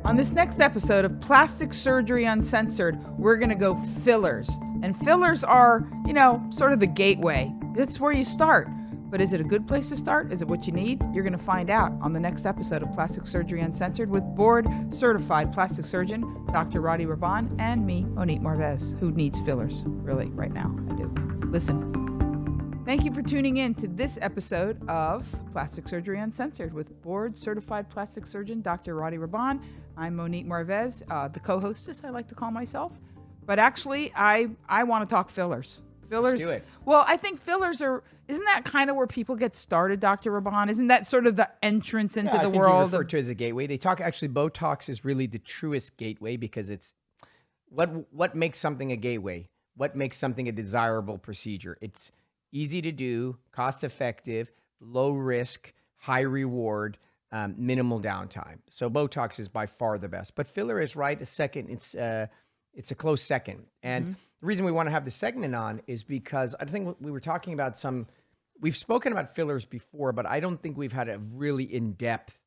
On this next episode of Plastic Surgery Uncensored, we're going to go fillers. And fillers are, sort of the gateway. It's where you start. But is it a good place to start? Is it what you need? You're going to find out on the next episode of Plastic Surgery Uncensored with board-certified plastic surgeon Dr. Roddy Raban and me, Monique Marvez, who needs fillers, really, right now. I do. Listen. Thank you for tuning in to this episode of Plastic Surgery Uncensored with board-certified plastic surgeon Dr. Roddy Raban. I'm Monique Marvez, the co-hostess, I like to call myself. But actually, I want to talk fillers. Fillers. Let's do it. Well, I think fillers isn't that kind of where people get started, Dr. Raban? Isn't that sort of the entrance into the world? You refer to it as a gateway. They talk, actually, Botox is really the truest gateway because it's what makes something a gateway? What makes something a desirable procedure? It's easy to do, cost effective, low risk, high reward, minimal downtime. So Botox is by far the best, but filler is right a second. It's a close second. And the reason we want to have this segment on is because I think we were talking about we've spoken about fillers before, but I don't think we've had a really in-depth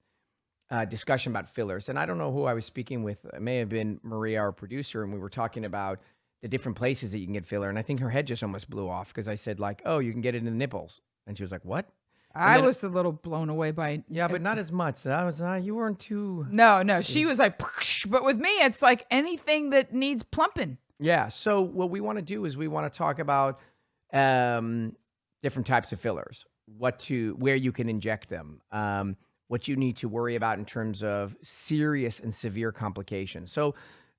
discussion about fillers. And I don't know who I was speaking with. It may have been Maria, our producer, and we were talking about the different places that you can get filler. And I think her head just almost blew off because I said oh, you can get it in the nipples. And she was like, what? I was a little blown away by... Yeah, but not as much. I was, you weren't too... No. She was like, but with me, it's like anything that needs plumping. Yeah. So what we want to do is we want to talk about different types of fillers, where you can inject them, what you need to worry about in terms of serious and severe complications. So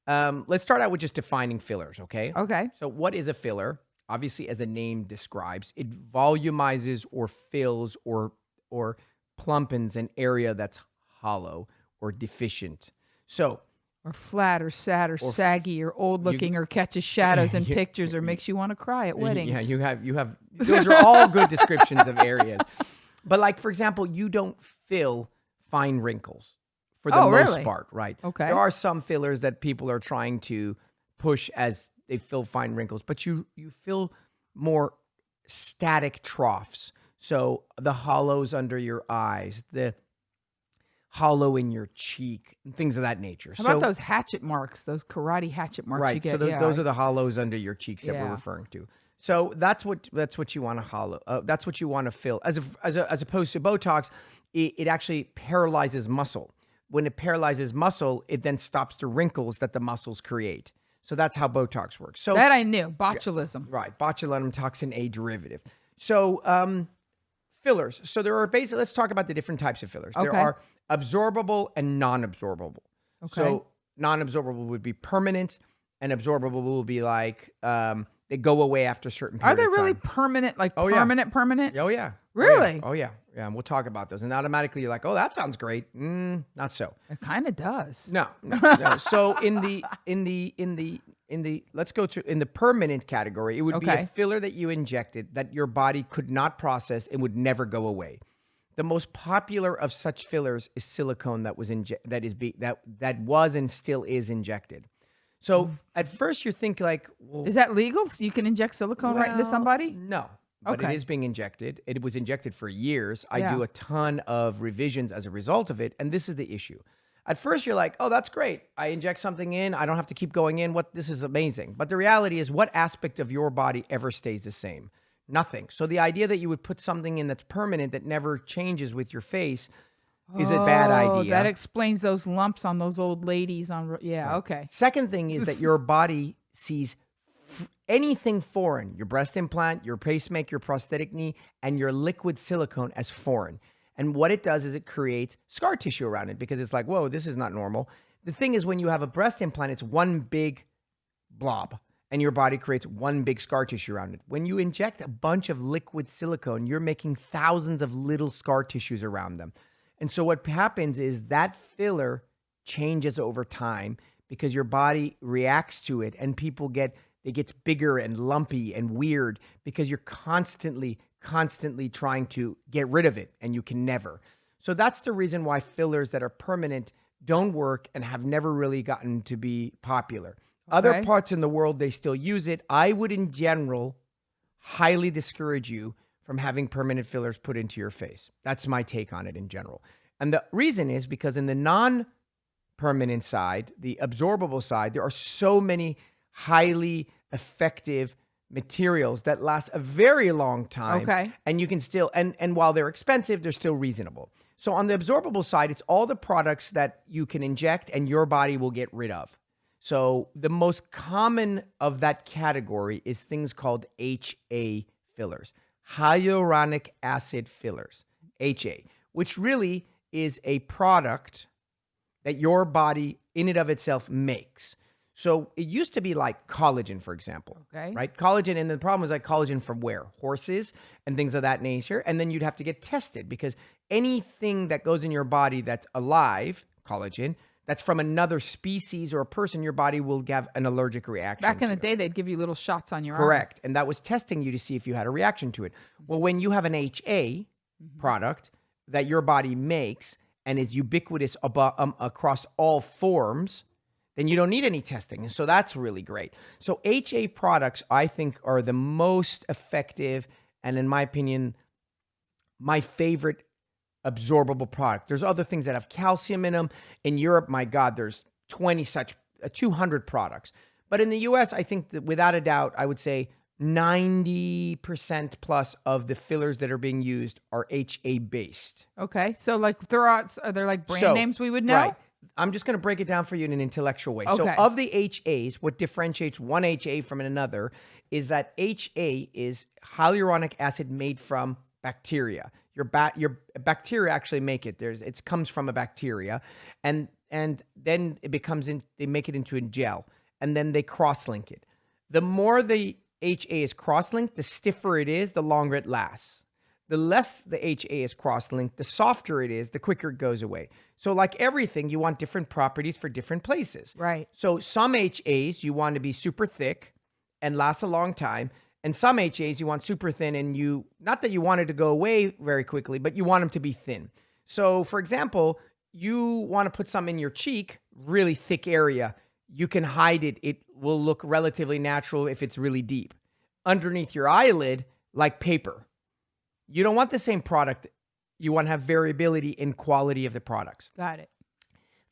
let's start out with just defining fillers, okay? Okay. So what is a filler? Obviously, as the name describes, it volumizes or fills or plumpens an area that's hollow or deficient. So, or flat or sad or saggy or old looking or catches shadows in pictures or makes you want to cry at weddings. Yeah, you have those are all good descriptions of areas. But like, for example, you don't fill fine wrinkles for the most part, right? Okay. There are some fillers that people are trying to push as they fill fine wrinkles, but you fill more static troughs. So the hollows under your eyes, the hollow in your cheek, and things of that nature. How about those hatchet marks, those karate hatchet marks you get? Right, so those are the hollows under your cheeks that we're referring to. So that's what you want to hollow. That's what you want to fill. As opposed to Botox, it actually paralyzes muscle. When it paralyzes muscle, it then stops the wrinkles that the muscles create. So that's how Botox works. So that I knew. Botulism. Right. Botulinum toxin A derivative. So fillers. So there are let's talk about the different types of fillers. Okay. There are absorbable and non-absorbable. Okay. So non-absorbable would be permanent, and absorbable will be like they go away after a certain period of time. Are they really permanent? Like permanent? Oh, yeah. Really? Oh, yeah. Yeah, and we'll talk about those. And automatically you're like, oh, that sounds great. Not so. It kind of does. No. So in the let's go to in the permanent category, it would be a filler that you injected that your body could not process and would never go away. The most popular of such fillers is silicone that was and still is injected. So at first you think like, well, is that legal? So you can inject silicone right into somebody? No. But it is being injected. It was injected for years. I do a ton of revisions as a result of it. And this is the issue. At first, you're like, oh, that's great. I inject something in. I don't have to keep going in. This is amazing. But the reality is, what aspect of your body ever stays the same? Nothing. So the idea that you would put something in that's permanent that never changes with your face is a bad idea. That explains those lumps on those old ladies. Okay. Second thing is that your body sees anything foreign, your breast implant, your pacemaker, your prosthetic knee, and your liquid silicone as foreign. And what it does is it creates scar tissue around it because it's like, whoa, this is not normal. The thing is, when you have a breast implant, it's one big blob and your body creates one big scar tissue around it. When you inject a bunch of liquid silicone, you're making thousands of little scar tissues around them. And so what happens is that filler changes over time because your body reacts to it and it gets bigger and lumpy and weird because you're constantly trying to get rid of it and you can never. So that's the reason why fillers that are permanent don't work and have never really gotten to be popular. Other parts in the world, they still use it. I would, in general, highly discourage you from having permanent fillers put into your face. That's my take on it in general. And the reason is because in the permanent side, the absorbable side, there are so many highly effective materials that last a very long time. Okay. And you can still, and while they're expensive, they're still reasonable. So on the absorbable side, it's all the products that you can inject and your body will get rid of. So the most common of that category is things called HA fillers, hyaluronic acid fillers, HA, which really is a product that your body in and of itself makes. So it used to be like collagen, for example, Okay. right? Collagen, and the problem was like collagen from where? Horses and things of that nature. And then you'd have to get tested because anything that goes in your body that's alive, collagen, that's from another species or a person, your body will have an allergic reaction. Back in the to. day, they'd give you little shots on your arm. Correct. And that was testing you to see if you had a reaction to it. Well, when you have an HA product that your body makes and is ubiquitous across all forms, then you don't need any testing. And so that's really great. So HA products, I think, are the most effective and, in my opinion, my favorite absorbable product. There's other things that have calcium in them. In Europe, my God, there's 200 products. But in the US, I think that without a doubt, I would say 90% plus of the fillers that are being used are HA based. Okay. So like are there like brand names we would know? Right. I'm just going to break it down for you in an intellectual way. So Okay. of the HAs, what differentiates one HA from another is that HA is hyaluronic acid made from bacteria. Your bacteria actually make it. It comes from a bacteria, and then it becomes they make it into a gel, and then they cross-link it. The more the HA is cross-linked, the stiffer it is, the longer it lasts. The less the HA is cross-linked, the softer it is, the quicker it goes away. So like everything, you want different properties for different places. Right. So some HAs you want to be super thick and last a long time. And some HAs you want super thin and not that you want it to go away very quickly, but you want them to be thin. So for example, you want to put some in your cheek, really thick area. You can hide it. It will look relatively natural if it's really deep. Underneath your eyelid, like paper. You don't want the same product. You want to have variability in quality of the products. Got it.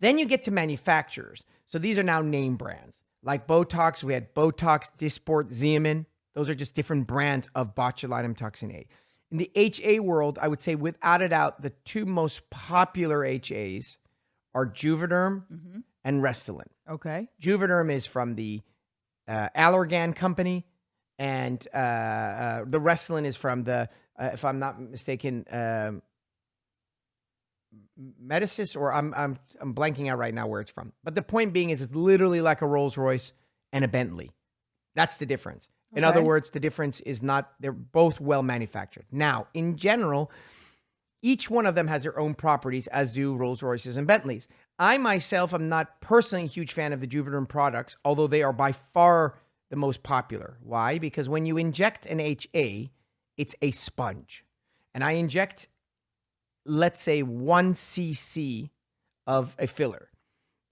Then you get to manufacturers. So these are now name brands. Like Botox, we had Botox, Dysport, Xeomin. Those are just different brands of botulinum toxin A. In the HA world, I would say without a doubt, the two most popular HAs are Juvederm and Restylane. Okay. Juvederm is from the Allergan company, and the Restylane is from the, if I'm not mistaken, Medicis, or I'm blanking out right now where it's from. But the point being is it's literally like a Rolls Royce and a Bentley. That's the difference. In other words, the difference is not, they're both well manufactured. Now, in general, each one of them has their own properties, as do Rolls Royces and Bentleys. I myself am not personally a huge fan of the Juvederm products, although they are by far the most popular. Why? Because when you inject an HA, it's a sponge. And I inject, let's say, 1 cc of a filler.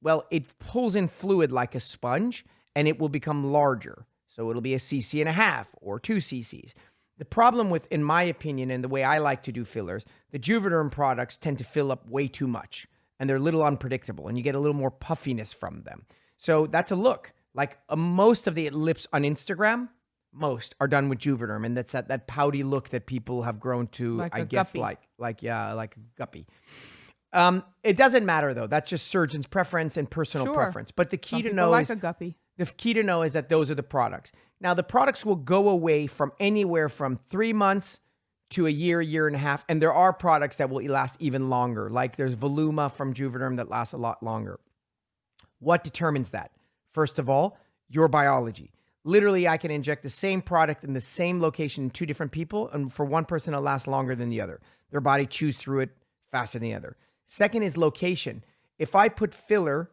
Well, it pulls in fluid like a sponge, and it will become larger. So it'll be a cc and a half or 2 cc's. The problem with, in my opinion, and the way I like to do fillers, the Juvederm products tend to fill up way too much, and they're a little unpredictable, and you get a little more puffiness from them. So that's a look. Like most of the lips on Instagram, most are done with Juvederm, and that's that pouty look that people have grown to, Like I a guess, guppy. like a guppy. It doesn't matter though. That's just surgeon's preference and personal Sure. preference. But the key Some to people know like is a guppy. the key to know is that those are the products. Now, the products will go away from anywhere from 3 months to a year and a half. And there are products that will last even longer. Like there's Voluma from Juvederm that lasts a lot longer. What determines that? First of all, your biology. Literally, I can inject the same product in the same location in 2 different people. And for one person, it'll last longer than the other. Their body chews through it faster than the other. Second is location. If I put filler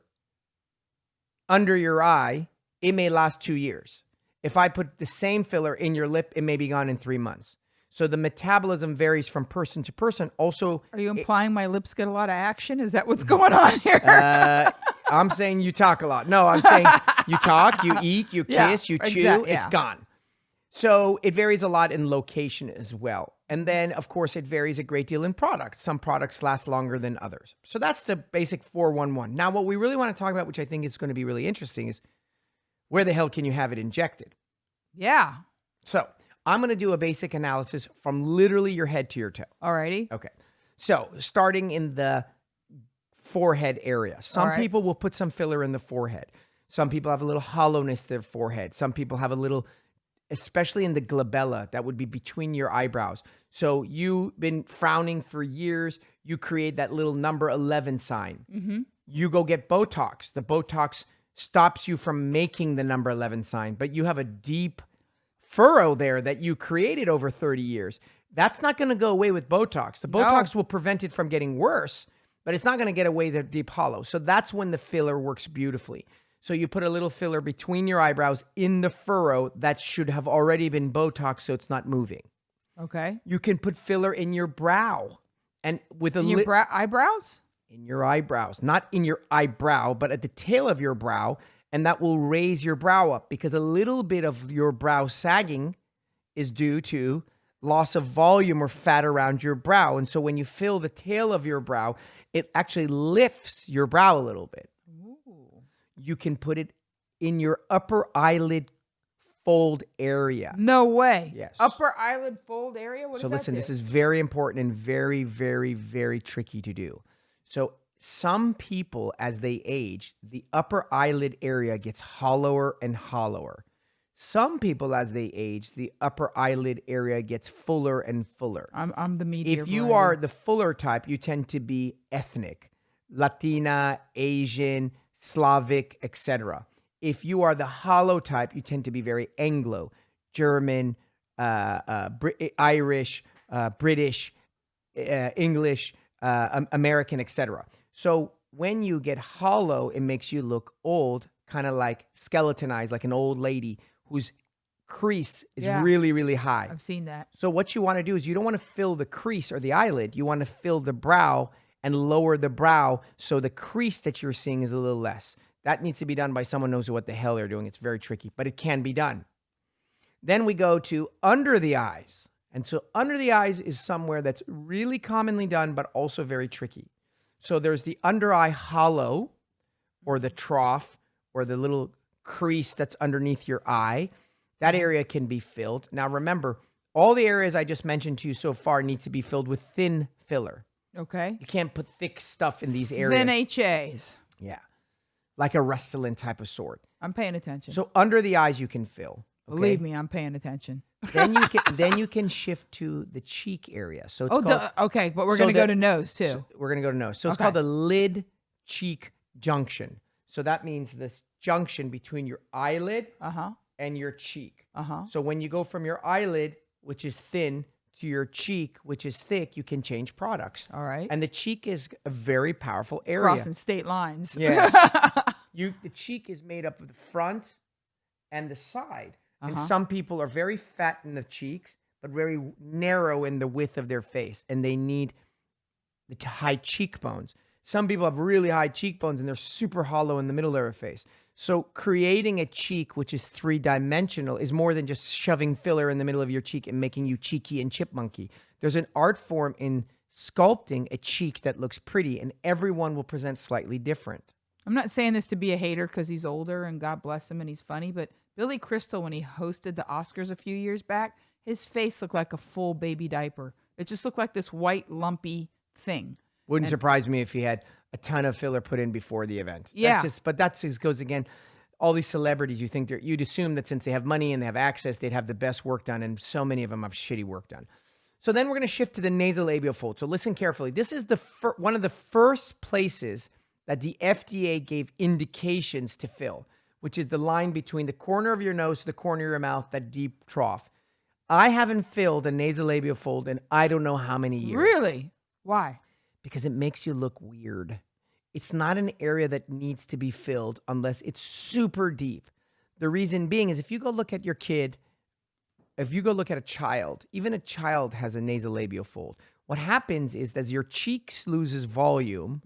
under your eye, it may last 2 years. If I put the same filler in your lip, it may be gone in 3 months. So the metabolism varies from person to person. Also, Are you implying my lips get a lot of action? Is that what's going on here? I'm saying you talk a lot. No, I'm saying you talk, you eat, you Yeah, kiss, you chew, exactly, it's yeah. gone. So it varies a lot in location as well. And then, of course, it varies a great deal in products. Some products last longer than others. So that's the basic 411. Now, what we really want to talk about, which I think is going to be really interesting, is where the hell can you have it injected? Yeah. So I'm going to do a basic analysis from literally your head to your toe. Alrighty. Okay. So starting in the forehead area. Some right. people will put some filler in the forehead. Some people have a little hollowness to their forehead. Some people have a little, especially in the glabella, that would be between your eyebrows. So you've been frowning for years. You create that little number 11 sign. Mm-hmm. You go get Botox. The Botox stops you from making the number 11 sign, but you have a deep furrow there that you created over 30 years. That's not going to go away with Botox. The Botox will prevent it from getting worse, but it's not going to get away the deep hollow. So that's when the filler works beautifully. So you put a little filler between your eyebrows in the furrow that should have already been Botox, so it's not moving. Okay. You can put filler in your brow and with In your eyebrows? in your eyebrows, not in your eyebrow, but at the tail of your brow, and that will raise your brow up because a little bit of your brow sagging is due to loss of volume or fat around your brow. And so when you fill the tail of your brow, it actually lifts your brow a little bit. You can put it in your upper eyelid fold area. No way. Yes. Upper eyelid fold area? What So does that listen, do? this is very important and very, very, very tricky to do. So some people, as they age, the upper eyelid area gets hollower and hollower. Some people, as they age, the upper eyelid area gets fuller and fuller. I'm the meteor If you variety. are the fuller type, you tend to be ethnic, Latina, Asian, Slavic, etc. If you are the hollow type, you tend to be very Anglo, German, Irish, British, English, American, etc. So when you get hollow, it makes you look old, kind of like skeletonized, like an old lady whose crease is Yeah. really, really high. I've seen that. So what you want to do is you don't want to fill the crease or the eyelid. You want to fill the brow and lower the brow so the crease that you're seeing is a little less. That needs to be done by someone who knows what the hell they're doing. It's very tricky, but it can be done. Then we go to under the eyes. And so under the eyes is somewhere that's really commonly done, but also very tricky. So there's the under eye hollow or the trough or the little crease that's underneath your eye. That area can be filled. Now remember, all the areas I just mentioned to you so far need to be filled with thin filler. Okay. You can't put thick stuff in these areas. Thin HAs. Yeah. Like a Restylane type of sort. I'm paying attention. So under the eyes you can fill. Okay? Believe me, I'm paying attention. Then you can shift to the cheek area. So it's called, okay, but we're so going to go the- to nose too. so we're going to go to nose. So it's Okay. called the lid cheek junction. So that means this junction between your eyelid Uh-huh. and your cheek. Uh-huh. So when you go from your eyelid, which is thin, to your cheek, which is thick, you can change products. All right. And the cheek is a very powerful area. Crossing state lines. Yes. The cheek is made up of the front and the side. And Uh-huh. some people are very fat in the cheeks, but very narrow in the width of their face. And they need the high cheekbones. Some people have really high cheekbones and they're super hollow in the middle of their face. So creating a cheek which is three-dimensional is more than just shoving filler in the middle of your cheek and making you cheeky and chipmunky. There's an art form in sculpting a cheek that looks pretty, and everyone will present slightly different. I'm not saying this to be a hater because he's older and God bless him and he's funny, but Billy Crystal, when he hosted the Oscars a few years back, his face looked like a full baby diaper. It just looked like this white, lumpy thing. Wouldn't surprise me if he had a ton of filler put in before the event. Yeah. But that just goes again. All these celebrities, you'd assume that since they have money and they have access, they'd have the best work done, and so many of them have shitty work done. So then we're going to shift to the nasolabial fold. So listen carefully. This is one of the first places that the FDA gave indications to fill, which is the line between the corner of your nose to the corner of your mouth, that deep trough. I haven't filled a nasolabial fold in I don't know how many years. Really? Why? Because it makes you look weird. It's not an area that needs to be filled unless it's super deep. The reason being is if you go look at your kid, if you go look at a child, even a child has a nasolabial fold. What happens is as your cheeks loses volume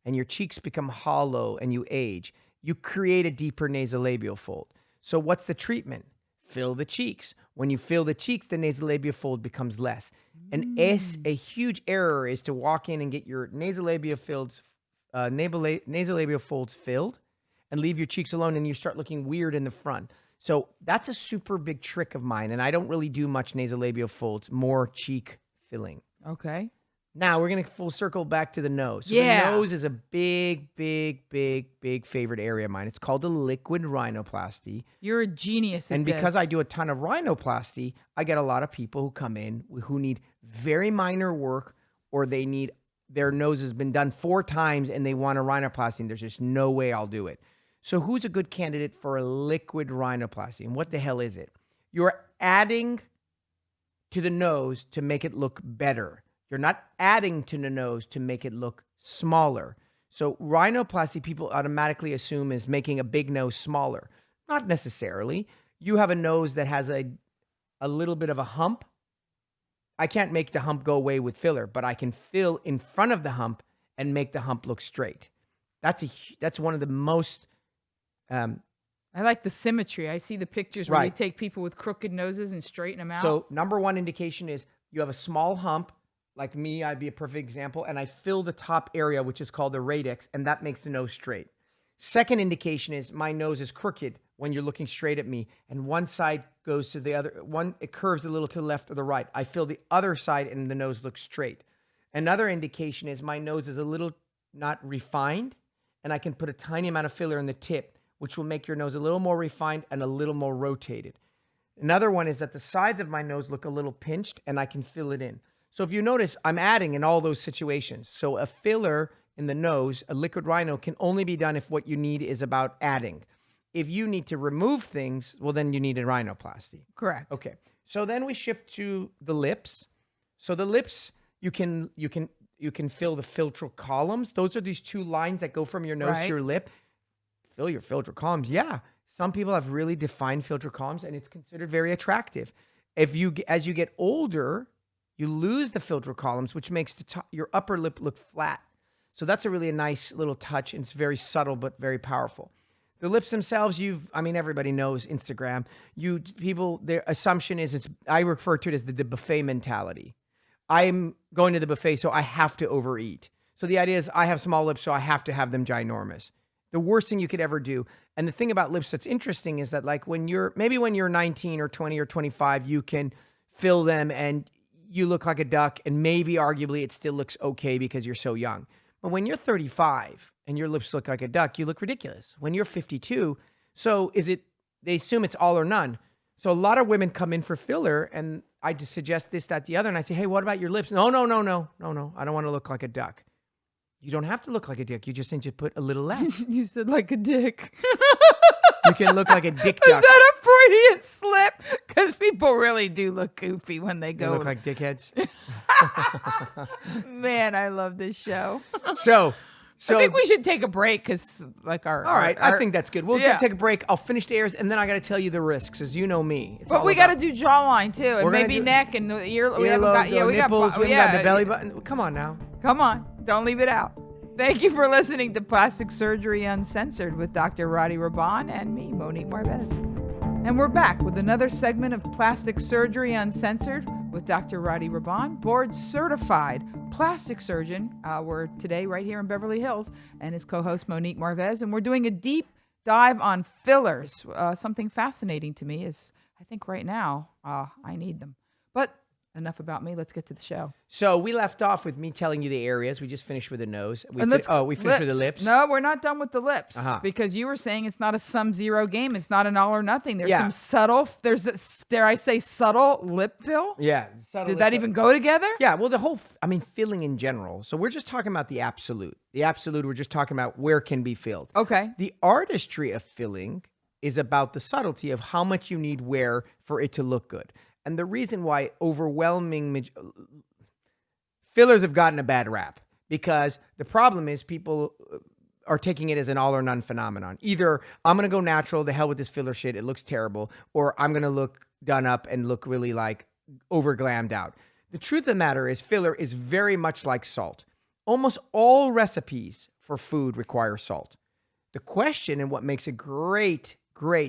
and your cheeks become hollow and you age, you create a deeper nasolabial fold. So what's the treatment? Fill the cheeks. When you fill the cheeks, the nasolabial fold becomes less. And a huge error is to walk in and get your nasolabial folds filled and leave your cheeks alone, and you start looking weird in the front. So that's a super big trick of mine, and I don't really do much nasolabial folds, more cheek filling. Okay. Now we're going to full circle back to the nose. So Yeah. the nose is a big favorite area of mine. It's called a liquid rhinoplasty. You're a genius at And because this. I do a ton of rhinoplasty, I get a lot of people who come in who need very minor work, or they need their nose has been done 4 times and they want a rhinoplasty, and there's just no way I'll do it. So who's a good candidate for a liquid rhinoplasty? And what the hell is it? You're adding to the nose to make it look better. You're not adding to the nose to make it look smaller. So rhinoplasty people automatically assume is making a big nose smaller. Not necessarily. You have a nose that has a little bit of a hump. I can't make the hump go away with filler, but I can fill in front of the hump and make the hump look straight. That's one of the most... I like the symmetry. I see the pictures where you Right. take people with crooked noses and straighten them out. So number one indication is you have a small hump. Like me, I'd be a perfect example. And I fill the top area, which is called the radix, and that makes the nose straight. Second indication is my nose is crooked when you're looking straight at me, and one side goes to the other. It curves a little to the left or the right. I fill the other side, and the nose looks straight. Another indication is my nose is a little not refined, and I can put a tiny amount of filler in the tip, which will make your nose a little more refined and a little more rotated. Another one is that the sides of my nose look a little pinched, and I can fill it in. So if you notice, I'm adding in all those situations. So a filler in the nose, a liquid rhino, can only be done if what you need is about adding. If you need to remove things, well, then you need a rhinoplasty. Correct. Okay. So then we shift to the lips. So the lips, you can fill the philtral columns. Those are these 2 lines that go from your nose Right. to your lip. Fill your philtral columns. Yeah. Some people have really defined philtral columns, and it's considered very attractive. As you get older, you lose the philtral columns, which makes your upper lip look flat. So that's a really nice little touch, and it's very subtle but very powerful. The lips themselves, everybody knows Instagram. Their assumption is I refer to it as the buffet mentality. I'm going to the buffet, so I have to overeat. So the idea is I have small lips, so I have to have them ginormous. The worst thing you could ever do. And the thing about lips that's interesting is that like when you're 19 or 20 or 25, you can fill them and you look like a duck, and maybe arguably it still looks okay because you're so young. But when you're 35 and your lips look like a duck, you look ridiculous. When you're 52, they assume it's all or none. So a lot of women come in for filler, and I just suggest this, that, the other, and I say, hey, what about your lips? No. I don't want to look like a duck. You don't have to look like a dick. You just need to put a little less. You said like a dick. You can look like a dick Is duck. that a Freudian slip? Because people really do look goofy when they They go. look like dickheads. Man, I love this show. So I think we should take a break because, like, all right, I think that's good. We'll Yeah. take a break. I'll finish the airs, and then I got to tell you the risks, as you know me. It's But all we got to about do jawline too, and We're gonna maybe do- neck and the ear. We haven't earlobe, got. Yeah, the we nipples. got. We haven't got the belly button. Come on now. Come on, don't leave it out. Thank you for listening to Plastic Surgery Uncensored with Dr. Roddy Raban and me, Monique Marvez. And we're back with another segment of Plastic Surgery Uncensored with Dr. Roddy Raban, board certified plastic surgeon. We're today right here in Beverly Hills, and his co-host Monique Marvez, and we're doing a deep dive on fillers. Something fascinating to me is I think right now I need them. But enough about me. Let's get to the show. So we left off with me telling you the areas. We just finished with the nose. We And finished with the lips. No, we're not done with the lips because you were saying it's not a sum zero game. It's not an all or nothing. There's Yeah. some subtle. There's dare I say subtle lip fill. Yeah. Did that even go together? Yeah. Well, filling in general. So we're just talking about the absolute. The absolute. We're just talking about where can be filled. Okay. The artistry of filling is about the subtlety of how much you need where for it to look good. And the reason why fillers have gotten a bad rap, because the problem is people are taking it as an all or none phenomenon. Either I'm going to go natural, the hell with this filler shit, it looks terrible, or I'm going to look done up and look really like over glammed out. The truth of the matter is filler is very much like salt. Almost all recipes for food require salt. The question and what makes a great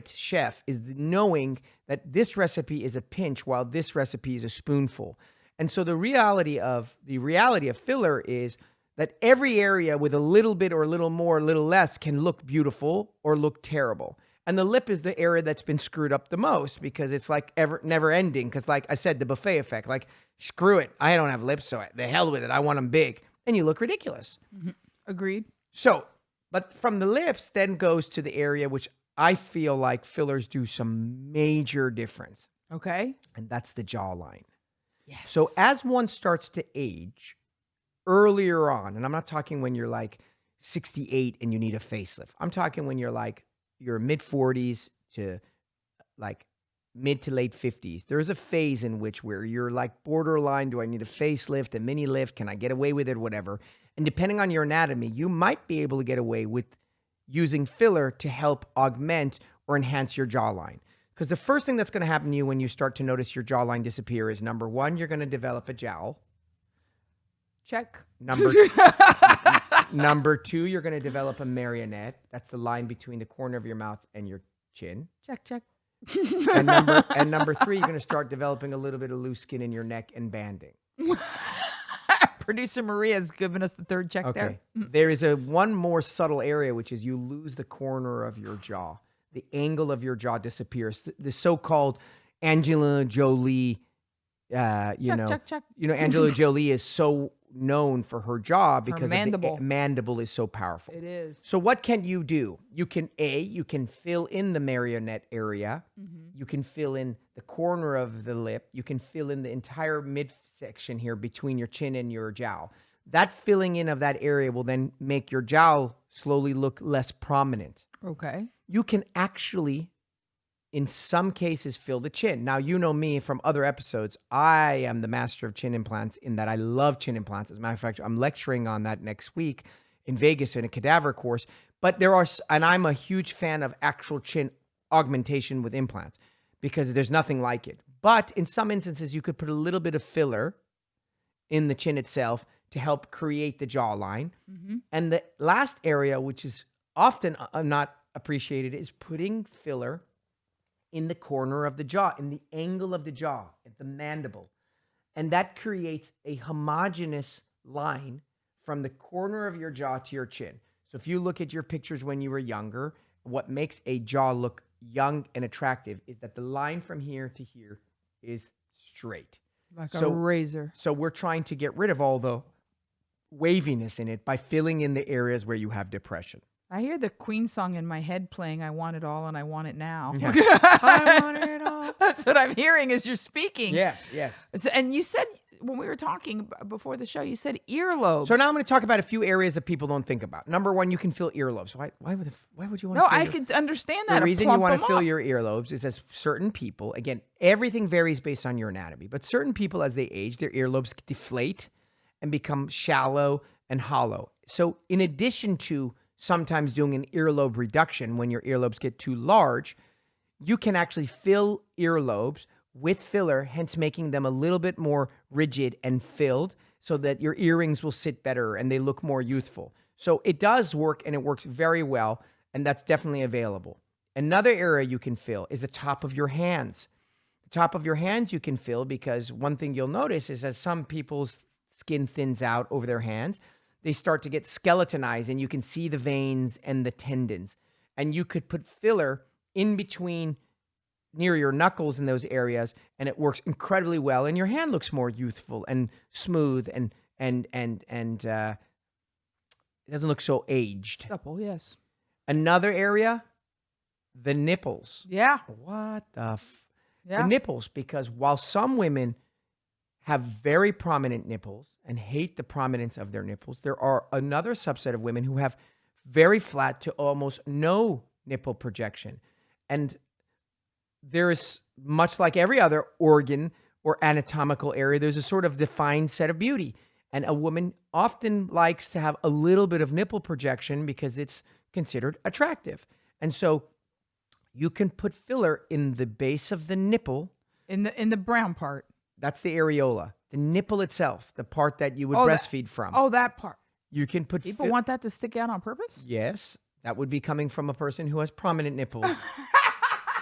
chef is knowing that this recipe is a pinch while this recipe is a spoonful. And so the reality of filler is that every area with a little bit or a little more, a little less can look beautiful or look terrible. And the lip is the area that's been screwed up the most because it's like never ending. Because like I said, the buffet effect, like screw it. I don't have lips, so the hell with it. I want them big. And you look ridiculous. Mm-hmm. Agreed. So, but from the lips then goes to the area which I feel like fillers do some major difference. Okay. And that's the jawline. Yes. So as one starts to age earlier on, and I'm not talking when you're like 68 and you need a facelift. I'm talking when you're like your mid 40s to like mid to late 50s. There's a phase in which where you're like borderline, do I need a facelift, a mini lift? Can I get away with it? Whatever. And depending on your anatomy, you might be able to get away with using filler to help augment or enhance your jawline. Because the first thing that's going to happen to you when you start to notice your jawline disappear is number one, you're going to develop a jowl. Check. Number two, you're going to develop a marionette. That's the line between the corner of your mouth and your chin. Check. And number three, you're going to start developing a little bit of loose skin in your neck and banding. Producer Maria has given us the third check there. There is one more subtle area, which is you lose the corner of your jaw. The angle of your jaw disappears. The so-called Angelina Jolie, Check. Angelina Jolie is so known for her jaw because mandible. the mandible is so powerful. It is. So what can you do? You can fill in the marionette area. Mm-hmm. You can fill in the corner of the lip. You can fill in the entire midsection here between your chin and your jowl. That filling in of that area will then make your jowl slowly look less prominent. Okay. You can actually, in some cases, fill the chin. Now, you know me from other episodes. I am the master of chin implants in that I love chin implants. As a matter of fact, I'm lecturing on that next week in Vegas in a cadaver course. But and I'm a huge fan of actual chin augmentation with implants because there's nothing like it. But in some instances, you could put a little bit of filler in the chin itself to help create the jawline. Mm-hmm. And the last area, which is often not appreciated, is putting filler in the corner of the jaw, in the angle of the jaw, at the mandible. And that creates a homogeneous line from the corner of your jaw to your chin. So if you look at your pictures when you were younger, what makes a jaw look young and attractive is that the line from here to here is straight. Like a razor. So we're trying to get rid of all the waviness in it by filling in the areas where you have depression. I hear the Queen song in my head playing, I want it all and I want it now. Yeah. I want it all. That's what I'm hearing as you're speaking. Yes. And you said, when we were talking before the show, you said earlobes. So now I'm going to talk about a few areas that people don't think about. Number one, you can fill earlobes. Why would you want to No, fill I could understand that. The reason you want to fill your earlobes is as certain people, again, everything varies based on your anatomy, but certain people as they age, their earlobes deflate and become shallow and hollow. So in addition to sometimes doing an earlobe reduction when your earlobes get too large, you can actually fill earlobes with filler, hence making them a little bit more rigid and filled so that your earrings will sit better and they look more youthful. So it does work and it works very well, and that's definitely available. Another area you can fill is the top of your hands. The top of your hands you can fill because one thing you'll notice is as some people's skin thins out over their hands, they start to get skeletonized and you can see the veins and the tendons. And you could put filler in between near your knuckles in those areas and it works incredibly well. And your hand looks more youthful and smooth and it doesn't look so aged. Supple, yes. Another area, the nipples. Yeah. What the Yeah. The nipples, because while some women have very prominent nipples and hate the prominence of their nipples, there are another subset of women who have very flat to almost no nipple projection. And there is, much like every other organ or anatomical area, there's a sort of defined set of beauty. And a woman often likes to have a little bit of nipple projection because it's considered attractive. And so you can put filler in the base of the nipple. In the brown part. That's the areola. The nipple itself, the part that you would breastfeed from. Oh, that part. You can put People want that to stick out on purpose? Yes. That would be coming from a person who has prominent nipples.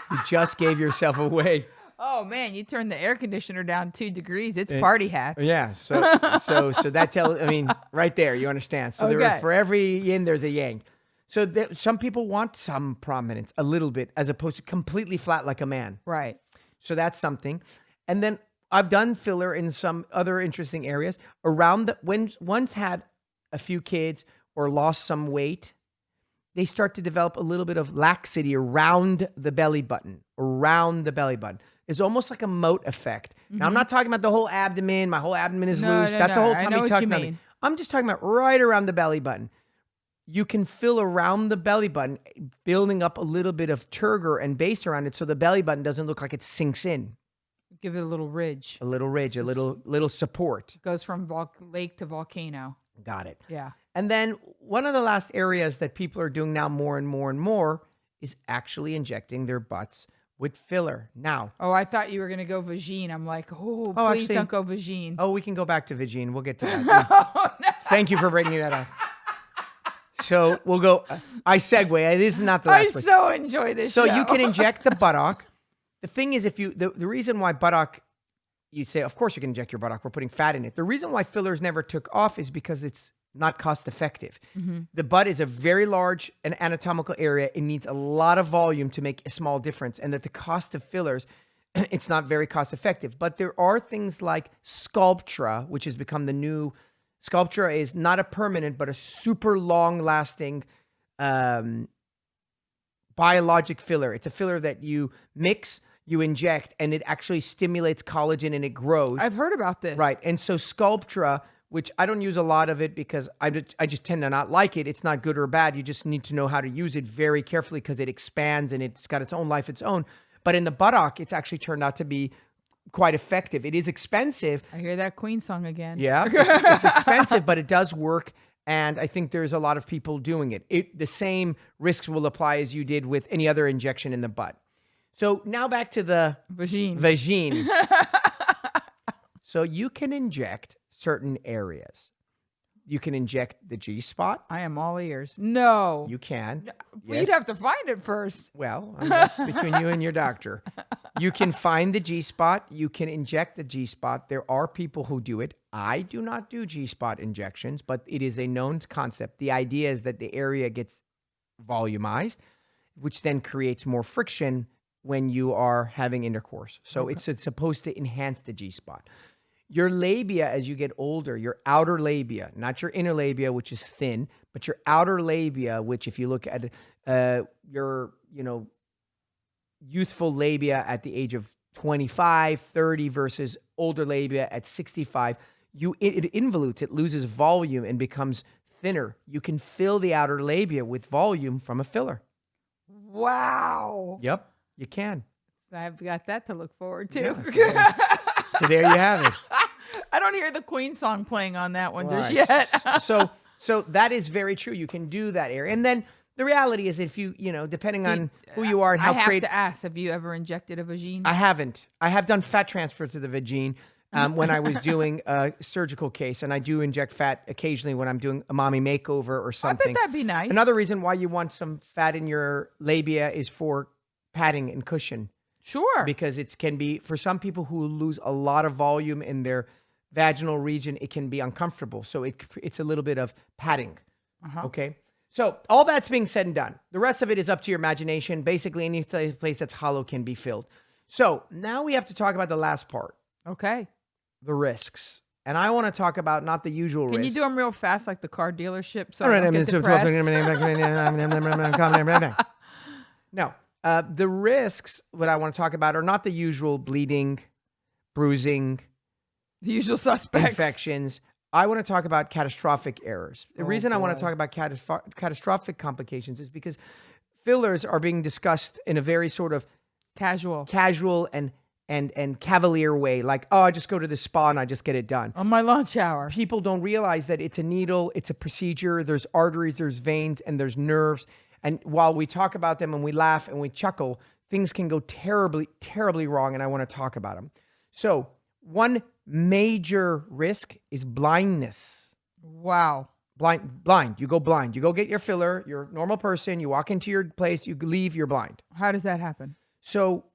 You just gave yourself away. Oh man, you turn the air conditioner down 2 degrees. It's party hats. Yeah. So that tells. I mean, right there, you understand. So Okay. for every yin, there's a yang. So some people want some prominence, a little bit, as opposed to completely flat like a man. Right. So that's something. And then I've done filler in some other interesting areas around when one's had a few kids or lost some weight, they start to develop a little bit of laxity around the belly button. It's almost like a moat effect. Now, I'm not talking about the whole abdomen. My whole abdomen is loose. No, That's a no. whole I know tummy what tuck. you nothing. mean. I'm just talking about right around the belly button. You can fill around the belly button, building up a little bit of turgor and base around it so the belly button doesn't look like it sinks in. Give it a little ridge. A little ridge, a little support. Goes from lake to volcano. Got it. Yeah. And then one of the last areas that people are doing now more and more and more is actually injecting their butts with filler. Now, Oh, I thought you were going to go vagine. I'm like, please actually- don't go vagine. we can go back to Vagine. We'll get to that. Oh, no. Thank you for bringing that up. So we'll go. I segue. It is not the I last place. so enjoy this So show. you can inject the buttock. The thing is, the reason why buttock, you say, of course you can inject your buttock. We're putting fat in it. The reason why fillers never took off is because it's not cost effective. The butt is a very large and anatomical area. It needs a lot of volume to make a small difference. And that the cost of fillers, it's not very cost effective. But there are things like Sculptra, which has become the new. Sculptra is not a permanent, but a super long lasting biologic filler. It's a filler that you mix, you inject, and it actually stimulates collagen and it grows. I've heard about this. Right. And so Sculptra, which I don't use a lot of it because I just tend to not like it. It's not good or bad. You just need to know how to use it very carefully because it expands and it's got its own life, its own. But in the buttock, it's actually turned out to be quite effective. It is expensive. I hear that Queen song again. Yeah, it's expensive, but it does work. And I think there's a lot of people doing it. The same risks will apply as you did with any other injection in the butt. So now back to the Vagine. vagine. So you can inject certain areas. You can inject the G-spot. I am all ears. No. You can. Well, Yes. you'd have to find it first. Well, that's between you and your doctor. You can find the G-spot. You can inject the G-spot. There are people who do it. I do not do G-spot injections, but it is a known concept. The idea is that the area gets volumized, which then creates more friction when you are having intercourse. So it's supposed to enhance the G-spot. Your labia, as you get older, your outer labia, not your inner labia, which is thin, but your outer labia, which if you look at your, youthful labia at the age of 25, 30 versus older labia at 65, it involutes, it loses volume and becomes thinner. You can fill the outer labia with volume from a filler. Wow. Yep, you can. I've got that to look forward to. Yeah, so there you have it. I don't hear the Queen song playing on that one just Right. yet. So that is very true. You can do that area. And then the reality is if you, depending on who you are and how I have creative. to ask, have you ever injected a vagine? I haven't. I have done fat transfer to the vagine when I was doing a surgical case. And I do inject fat occasionally when I'm doing a mommy makeover or I something. bet that'd be nice. Another reason why you want some fat in your labia is for padding and cushion. Sure. Because it can be, for some people who lose a lot of volume in their vaginal region, it can be uncomfortable. So it's a little bit of padding. Okay. So all that's being said and done. The rest of it is up to your imagination. Basically, any place that's hollow can be filled. So now we have to talk about the last part, Okay. the risks. And I want to talk about not the usual Can risks. you do them real fast like the car dealership so All I right, don't get depressed? No, the risks that I want to talk about are not the usual bleeding, bruising, The usual suspects. infections. I want to talk about catastrophic errors. The Oh, reason I want boy. to talk about catastrophic complications is because fillers are being discussed in a very sort of Casual. casual and cavalier way. Like, oh, I just go to the spa and I just get it done. On my lunch hour. People don't realize that it's a needle, it's a procedure, there's arteries, there's veins, and there's nerves. And while we talk about them and we laugh and we chuckle, things can go terribly, terribly wrong, and I want to talk about them. So one major risk is blindness. Wow. Blind. You go blind. You go get your filler. You're a normal person. You walk into your place. You leave. You're blind. How does that happen? So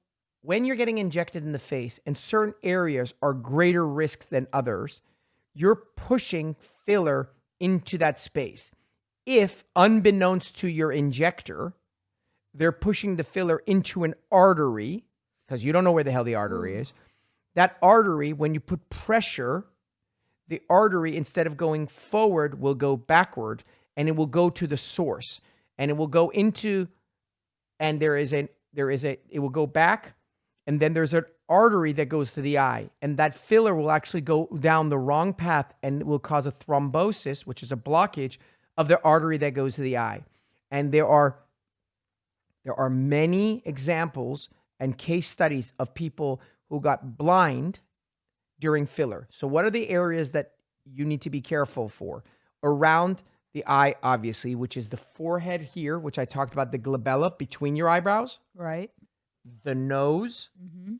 when you're getting injected in the face and certain areas are greater risk than others, you're pushing filler into that space. If, unbeknownst to your injector, they're pushing the filler into an artery, because you don't know where the hell the artery is, that artery, when you put pressure, the artery, instead of going forward, will go backward, and it will go to the source, and it will go into, and it will go back, and then there's an artery that goes to the eye, and that filler will actually go down the wrong path, and it will cause a thrombosis, which is a blockage of the artery that goes to the eye. And there are many examples and case studies of people who got blind during filler. So what are the areas that you need to be careful for? Around the eye, obviously, which is the forehead here, which I talked about, the glabella between your eyebrows. Right. The nose. Mm-hmm.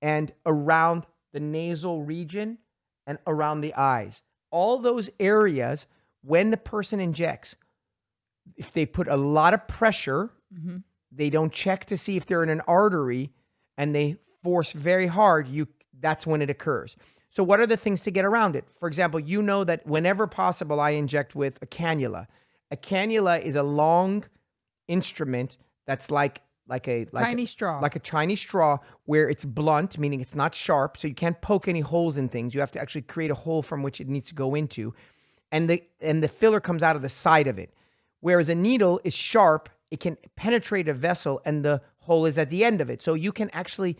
And around the nasal region and around the eyes. All those areas, when the person injects, if they put a lot of pressure, Mm-hmm. they don't check to see if they're in an artery, and they force very hard, that's when it occurs. So what are the things to get around it? For example, you know that whenever possible, I inject with a cannula. A cannula is a long instrument that's like a Tiny straw. like a tiny straw, where it's blunt, meaning it's not sharp, so you can't poke any holes in things. You have to actually create a hole from which it needs to go into, and the filler comes out of the side of it. Whereas a needle is sharp, it can penetrate a vessel, and the hole is at the end of it. So you can actually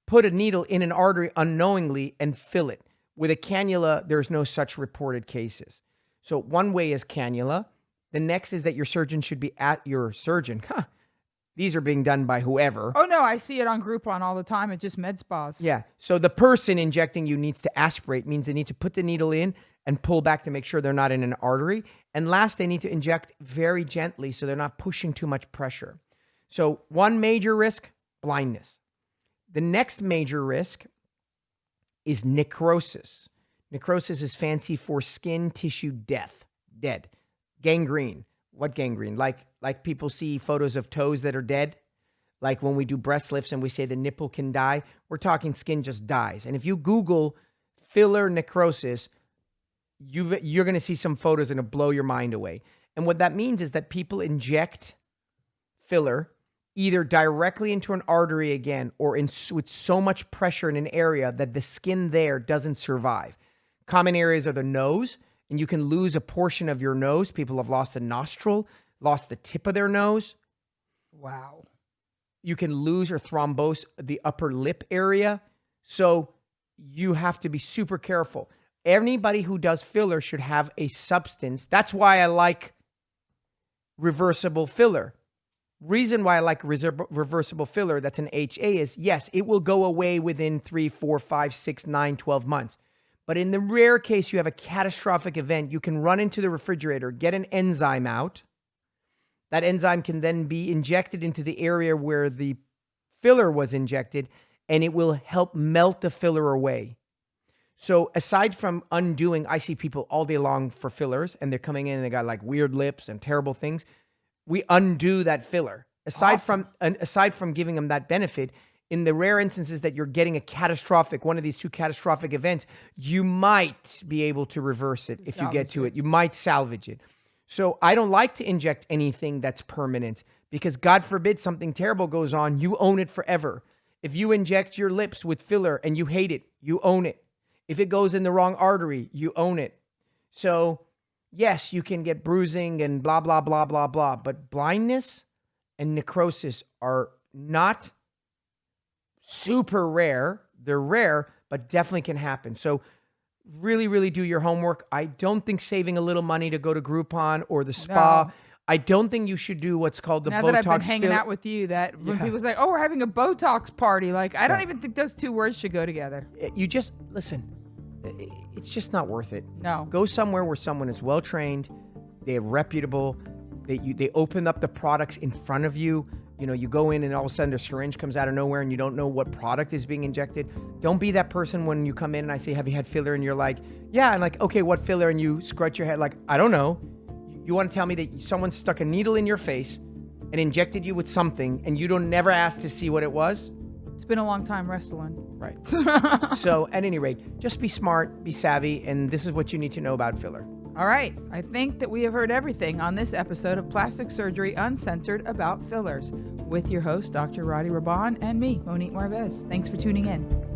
put a needle in an artery unknowingly and fill it. With a cannula, there's no such reported cases. So one way is cannula. The next is that your surgeon should be at your surgeon. These are being done by whoever. Oh, no, I see it on Groupon all the time. It's just med spas. Yeah. So the person injecting you needs to aspirate, means they need to put the needle in and pull back to make sure they're not in an artery. And last, they need to inject very gently so they're not pushing too much pressure. So one major risk, blindness. The next major risk is necrosis. Necrosis is fancy for skin tissue dead. Gangrene. What gangrene? Like people see photos of toes that are dead. Like when we do breast lifts and we say the nipple can die, we're talking skin just dies. And if you Google filler necrosis, you're going to see some photos and it'll blow your mind away. And what that means is that people inject filler either directly into an artery again, or with so much pressure in an area that the skin there doesn't survive. Common areas are the nose, and you can lose a portion of your nose. People have lost a nostril, lost the tip of their nose. Wow. You can lose or thrombose the upper lip area. So you have to be super careful. Anybody who does filler should have a substance. That's why I like reversible filler. Reason why I like reversible filler that's an HA is, yes, it will go away within 3, 4, 5, 6, 9, 12 months. But in the rare case you have a catastrophic event, you can run into the refrigerator, get an enzyme out. That enzyme can then be injected into the area where the filler was injected, and it will help melt the filler away. So aside from undoing, I see people all day long for fillers, and they're coming in and they got like weird lips and terrible things. We undo that filler. Aside from giving them that benefit, in the rare instances that you're getting one of these two catastrophic events, you might be able to reverse it if you get to it. You might salvage it. So I don't like to inject anything that's permanent, because God forbid something terrible goes on, you own it forever. If you inject your lips with filler and you hate it, you own it. If it goes in the wrong artery, you own it. So yes, you can get bruising and blah, blah, blah, blah, blah. But blindness and necrosis are not super rare. They're rare, but definitely can happen. So really, really do your homework. I don't think saving a little money to go to Groupon or the spa. No. I don't think you should do what's called the now Botox. That I've been hanging out with you, that when people say, "Oh, we're having a Botox party," like I don't even think those two words should go together. You just listen. It's just not worth it. No. Go somewhere where someone is well trained, they're reputable, they open up the products in front of you. You know, you go in and all of a sudden a syringe comes out of nowhere and you don't know what product is being injected. Don't be that person when you come in and I say, "Have you had filler?" And you're like, "Yeah." And like, "Okay, what filler?" And you scratch your head like, "I don't know." You want to tell me that someone stuck a needle in your face, and injected you with something and you don't never ask to see what it was? It's been a long time, Restylane. Right. So at any rate, just be smart, be savvy, and this is what you need to know about filler. All right. I think that we have heard everything on this episode of Plastic Surgery Uncensored about fillers with your host, Dr. Roddy Raban, and me, Monique Marvez. Thanks for tuning in.